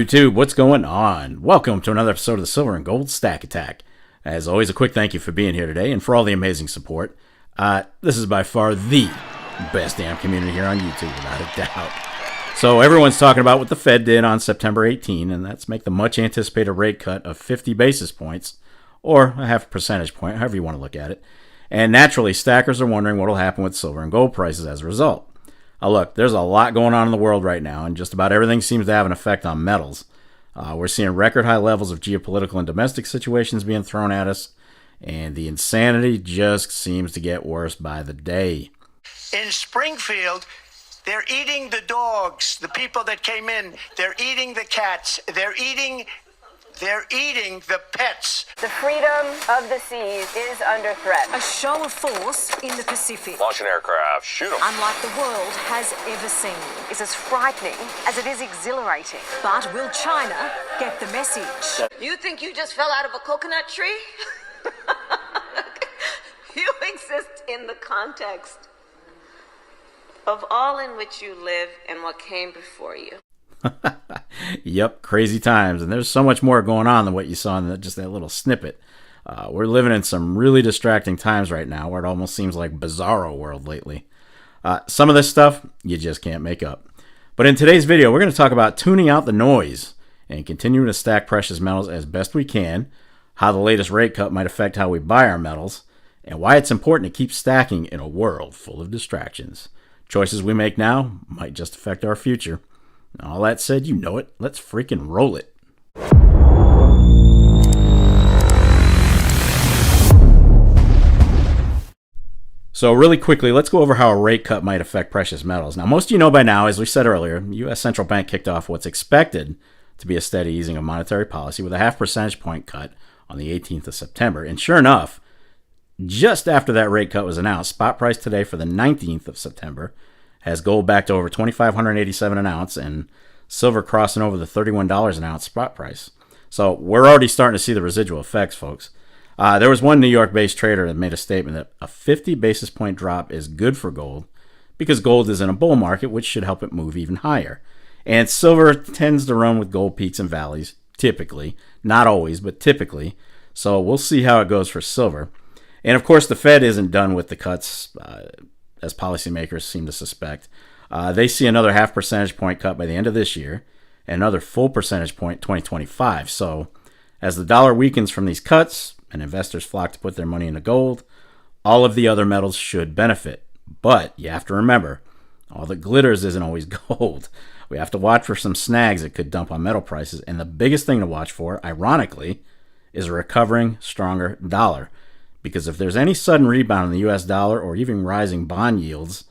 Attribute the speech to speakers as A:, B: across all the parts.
A: YouTube, what's going on? Welcome to another episode of the Silver and Gold Stack Attack. As always, a quick thank you for being here today and for all the amazing support. This is by far the best damn community here on YouTube, without a doubt. So everyone's talking about what the Fed did on September 18, and that's make the much anticipated rate cut of 50 basis points, or a half a percentage point, however you want to look at it. And naturally, stackers are wondering what will happen with silver and gold prices as a result. Now look, there's a lot going on in the world right now, and just about everything seems to have an effect on metals. We're seeing record high levels of geopolitical and domestic situations being thrown at us, and the insanity just seems to get worse by the day.
B: In Springfield, they're eating the dogs, the people that came in. They're eating the cats. They're eating the pets.
C: The freedom of the seas is under threat.
D: A show of force in the Pacific.
E: Launch an aircraft, shoot them.
D: Unlike the world has ever seen.
C: It's as frightening as it is exhilarating.
D: But will China get the message?
F: You think you just fell out of a coconut tree? You exist in the context of all in which you live and what came before you.
A: Yep, crazy times, and there's so much more going on than what you saw in just that little snippet. We're living in some really distracting times right now, where it almost seems like bizarro world lately. Some of this stuff you just can't make up. But in today's video, we're going to talk about tuning out the noise and continuing to stack precious metals as best we can, how the latest rate cut might affect how we buy our metals, and why it's important to keep stacking in a world full of distractions. Choices we make now might just affect our future. All that said, you know it. Let's freaking roll it. So really quickly, let's go over how a rate cut might affect precious metals. Now, most of you know by now, as we said earlier, the U.S. Central Bank kicked off what's expected to be a steady easing of monetary policy with a half percentage point cut on the 18th of September. And sure enough, just after that rate cut was announced, spot price today for the 19th of September has gold back to over $2,587 an ounce and silver crossing over the $31 an ounce spot price. So we're already starting to see the residual effects, folks. There was one New York-based trader that made a statement that a 50 basis point drop is good for gold because gold is in a bull market, which should help it move even higher. And silver tends to run with gold peaks and valleys, typically. Not always, but typically. So we'll see how it goes for silver. And of course, the Fed isn't done with the cuts, as policymakers seem to suspect. They see another half percentage point cut by the end of this year and another full percentage point 2025. So as the dollar weakens from these cuts and investors flock to put their money into gold, all of the other metals should benefit. But you have to remember, all that glitters isn't always gold. We have to watch for some snags that could dump on metal prices. And the biggest thing to watch for, ironically, is a recovering, stronger dollar. Because if there's any sudden rebound in the U.S. dollar or even rising bond yields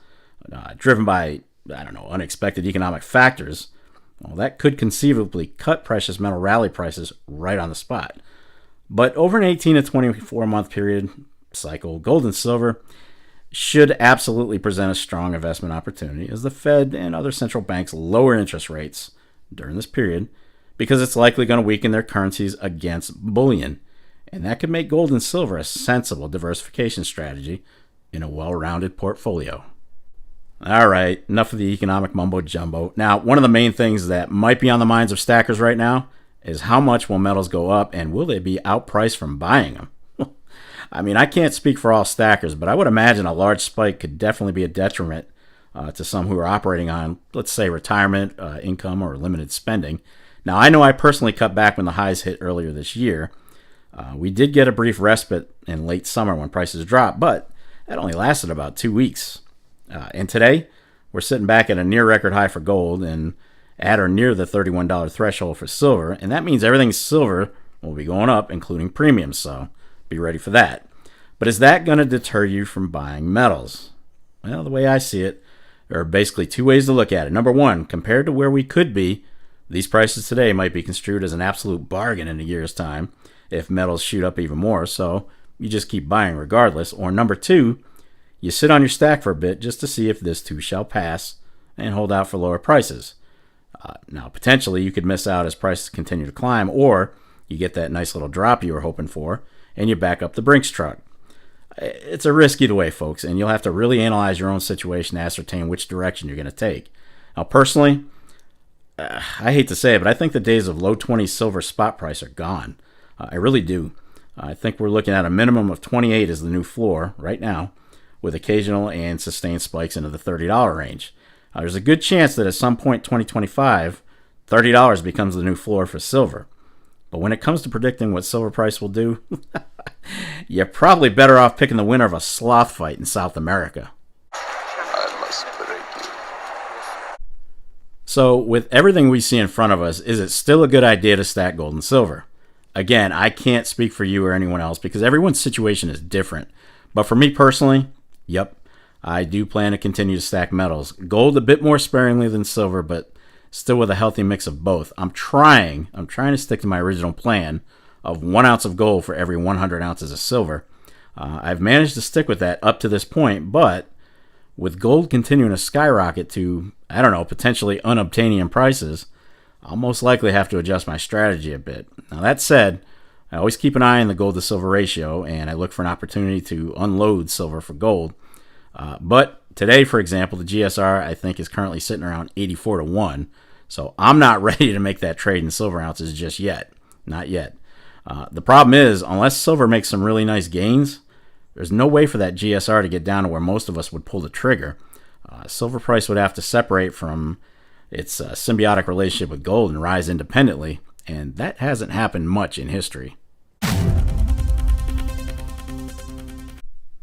A: driven by, unexpected economic factors, well, that could conceivably cut precious metal rally prices right on the spot. But over an 18 to 24 month period cycle, gold and silver should absolutely present a strong investment opportunity as the Fed and other central banks lower interest rates during this period because it's likely going to weaken their currencies against bullion. And that could make gold and silver a sensible diversification strategy in a well-rounded portfolio. All right, enough of the economic mumbo-jumbo. Now, one of the main things that might be on the minds of stackers right now is how much will metals go up and will they be outpriced from buying them? I mean, I can't speak for all stackers, but I would imagine a large spike could definitely be a detriment to some who are operating on, let's say, retirement income or limited spending. Now, I know I personally cut back when the highs hit earlier this year. We did get a brief respite in late summer when prices dropped, but that only lasted about 2 weeks. And today, we're sitting back at a near record high for gold and at or near the $31 threshold for silver. And that means everything silver will be going up, including premiums. So be ready for that. But is that going to deter you from buying metals? Well, the way I see it, there are basically two ways to look at it. Number one, compared to where we could be, these prices today might be construed as an absolute bargain in a year's time if metals shoot up even more, so you just keep buying regardless. Or number two, you sit on your stack for a bit just to see if this too shall pass and hold out for lower prices. Now, potentially, you could miss out as prices continue to climb, or you get that nice little drop you were hoping for, and you back up the Brinks truck. It's a risk either way, folks, and you'll have to really analyze your own situation to ascertain which direction you're going to take. Now, personally, I hate to say it, but I think the days of low 20s silver spot price are gone. I really do. I think we're looking at a minimum of 28 as the new floor right now, with occasional and sustained spikes into the $30 range. There's a good chance that at some point in 2025, $30 becomes the new floor for silver. But when it comes to predicting what silver price will do, you're probably better off picking the winner of a sloth fight in South America.
E: I must break you.
A: So, with everything we see in front of us, is it still a good idea to stack gold and silver? Again, I can't speak for you or anyone else because everyone's situation is different. But for me personally, yep, I do plan to continue to stack metals. Gold a bit more sparingly than silver, but still with a healthy mix of both. I'm trying to stick to my original plan of 1 ounce of gold for every 100 ounces of silver. I've managed to stick with that up to this point, but with gold continuing to skyrocket to, I don't know, potentially unobtainium prices, I'll most likely have to adjust my strategy a bit. Now that said, I always keep an eye on the gold to silver ratio, and I look for an opportunity to unload silver for gold. But today, for example, the GSR I think is currently sitting around 84 to 1. So I'm not ready to make that trade in silver ounces just yet. Not yet. The problem is, unless silver makes some really nice gains, there's no way for that GSR to get down to where most of us would pull the trigger. Silver price would have to separate from its symbiotic relationship with gold and rise independently, and that hasn't happened much in history.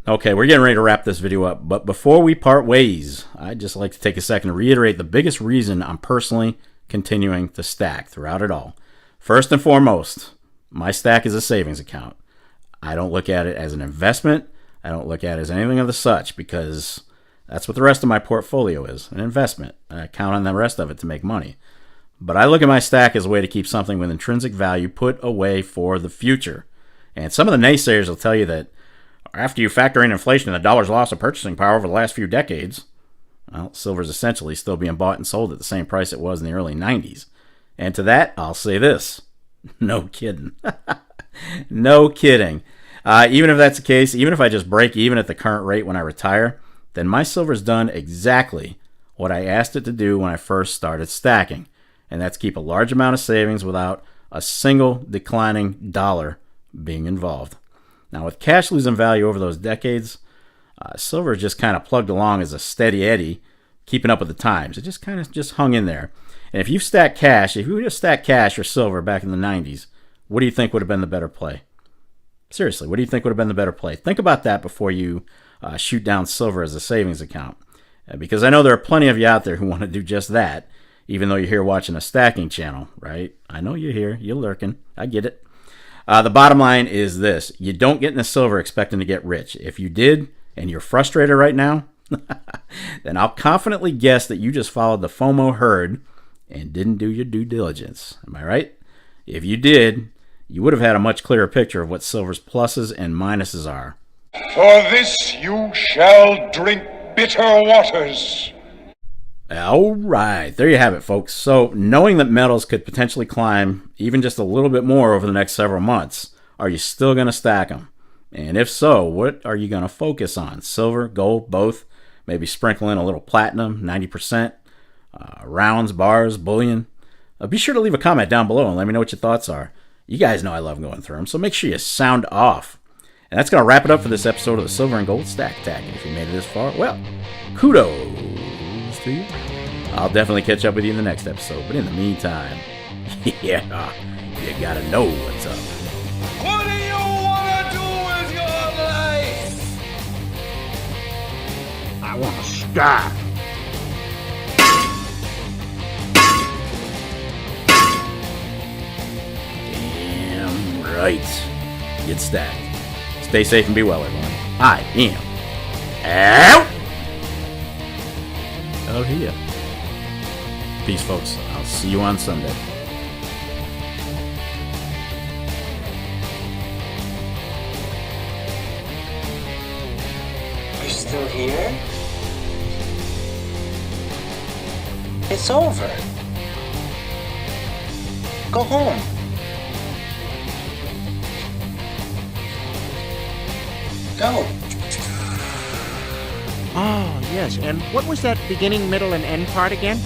A: Okay, we're getting ready to wrap this video up, but before we part ways, I'd just like to take a second to reiterate the biggest reason I'm personally continuing to stack throughout it all. First and foremost, my stack is a savings account. I don't look at it as an investment. I don't look at it as anything of the such because that's what the rest of my portfolio is, an investment. I count on the rest of it to make money. But I look at my stack as a way to keep something with intrinsic value put away for the future. And some of the naysayers will tell you that after you factor in inflation and the dollar's loss of purchasing power over the last few decades, well, silver's essentially still being bought and sold at the same price it was in the early 90s. And to that, I'll say this. No kidding. No kidding. Even if that's the case, even if I just break even at the current rate when I retire, then my silver's done exactly what I asked it to do when I first started stacking. And that's keep a large amount of savings without a single declining dollar being involved. Now, with cash losing value over those decades, silver just kind of plugged along as a steady eddy, keeping up with the times. It just kind of just hung in there. And if you just stack cash or silver back in the 90s, what do you think would have been the better play? Seriously, what do you think would have been the better play? Think about that before you shoot down silver as a savings account. Because I know there are plenty of you out there who want to do just that, even though you're here watching a stacking channel, right? I know you're here. You're lurking. I get it. The bottom line is this. You don't get into silver expecting to get rich. If you did, and you're frustrated right now, then I'll confidently guess that you just followed the FOMO herd and didn't do your due diligence. Am I right? If you did, you would have had a much clearer picture of what silver's pluses and minuses are.
G: For this you shall drink bitter waters.
A: All right, there you have it, folks. So, knowing that metals could potentially climb even just a little bit more over the next several months, are you still going to stack them? And if so, what are you going to focus on? Silver, gold, both? Maybe sprinkle in a little platinum, 90%, rounds, bars, bullion? Be sure to leave a comment down below and let me know what your thoughts are. You guys know I love going through them, so make sure you sound off. And that's going to wrap it up for this episode of the Silver and Gold Stack Attack. And if you made it this far, well, kudos to you. I'll definitely catch up with you in the next episode. But in the meantime, yeah, you gotta know what's up.
G: What do you want to do with your life?
H: I want to stack.
A: Damn right. Get stacked. Stay safe and be well, everyone. I am out of here. Peace, folks. I'll see you on Sunday.
I: You're still here? It's over. Go home. Go.
H: Oh, yes. And what was that beginning, middle, and end part again?